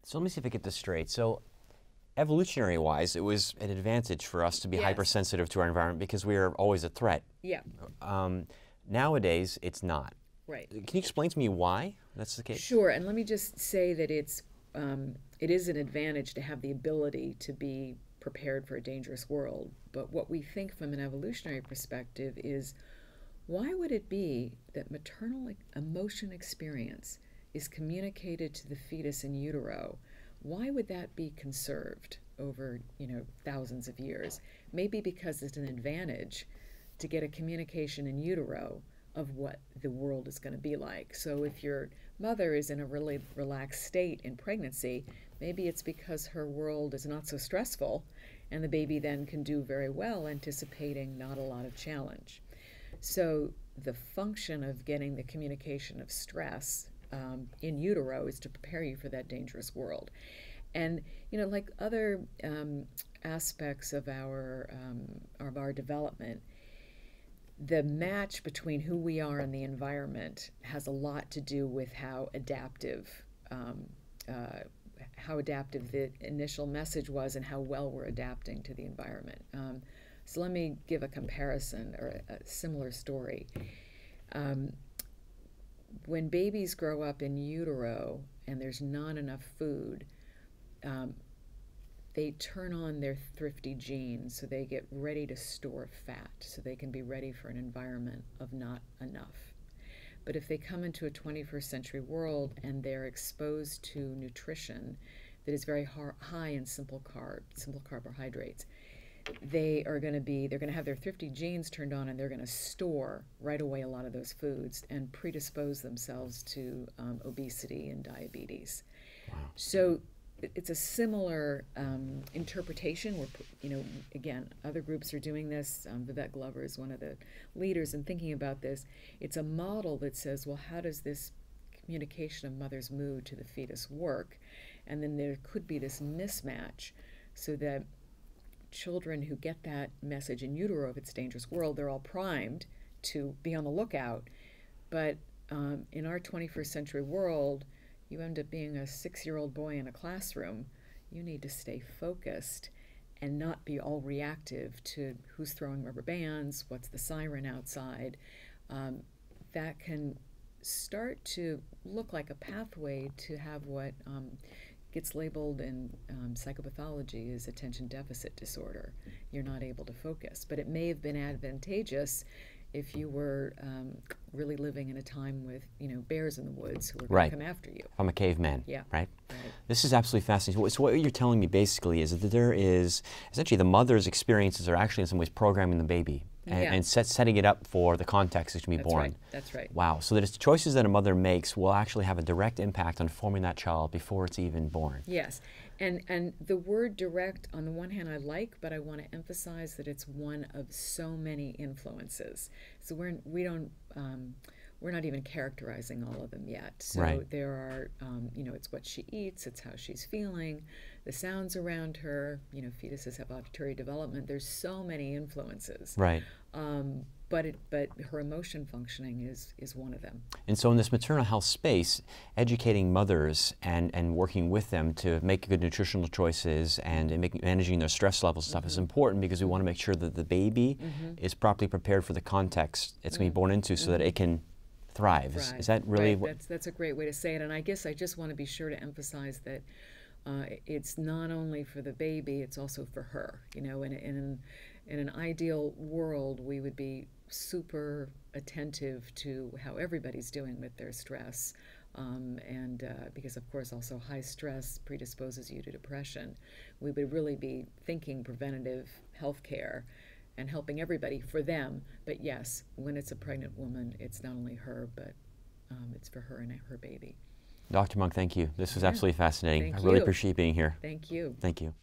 So let me see if I get this straight. So evolutionary-wise, it was an advantage for us to be Yes. hypersensitive to our environment because we are always a threat. Yeah, Nowadays, it's not. right. Can you explain to me why that's the case? Sure, and let me just say that it is an advantage to have the ability to be prepared for a dangerous world. But what we think from an evolutionary perspective is, why would it be that maternal emotion experience is communicated to the fetus in utero? Why would that be conserved over, thousands of years? Maybe because it's an advantage to get a communication in utero of what the world is going to be like. So if your mother is in a really relaxed state in pregnancy, maybe it's because her world is not so stressful, and the baby then can do very well, anticipating not a lot of challenge. So the function of getting the communication of stress in utero is to prepare you for that dangerous world. And like other aspects of our development, the match between who we are and the environment has a lot to do with how adaptive the initial message was and how well we're adapting to the environment. So let me give a comparison or a similar story. When babies grow up in utero and there's not enough food, they turn on their thrifty genes, so they get ready to store fat, so they can be ready for an environment of not enough. But if they come into a 21st century world and they're exposed to nutrition that is very high in simple carbohydrates, they're going to have their thrifty genes turned on, and they're going to store right away a lot of those foods and predispose themselves to obesity and diabetes. Wow. So it's a similar interpretation where, again, other groups are doing this. Vivek Glover is one of the leaders in thinking about this. It's a model that says, well, how does this communication of mother's mood to the fetus work? And then there could be this mismatch so that children who get that message in utero of its dangerous world, they're all primed to be on the lookout. But in our 21st century world, you end up being a 6-year-old boy in a classroom. You need to stay focused and not be all reactive to who's throwing rubber bands, what's the siren outside. That can start to look like a pathway to have what gets labeled in psychopathology as attention deficit disorder. You're not able to focus. But it may have been advantageous if you were really living in a time with, bears in the woods who were going to come after you. I'm a caveman, yeah. Right? Right. This is absolutely fascinating. So what you're telling me basically is that there is, essentially the mother's experiences are actually in some ways programming the baby and setting it up for the context that can be born. Right. That's right. Wow. So that it's choices that a mother makes will actually have a direct impact on forming that child before it's even born. Yes. And the word direct, on the one hand, I like, but I want to emphasize that it's one of so many influences. So we're not even characterizing all of them yet. So there are, it's what she eats, it's how she's feeling, the sounds around her. Fetuses have auditory development. There's so many influences. Right. But her emotion functioning is one of them. And so in this maternal health space, educating mothers and working with them to make good nutritional choices and managing their stress levels and stuff is important, because we want to make sure that the baby is properly prepared for the context it's going to be born into so that it can thrive. Is that really what? That's a great way to say it. And I guess I just want to be sure to emphasize that it's not only for the baby, it's also for her. In an ideal world, we would be super attentive to how everybody's doing with their stress, because of course also high stress predisposes you to depression. We would really be thinking preventative health care and helping everybody for them. But yes, when it's a pregnant woman, it's not only her, but it's for her and her baby. Dr. Monk, thank you. This was absolutely fascinating. Thank I really you. appreciate being here. Thank you. Thank you.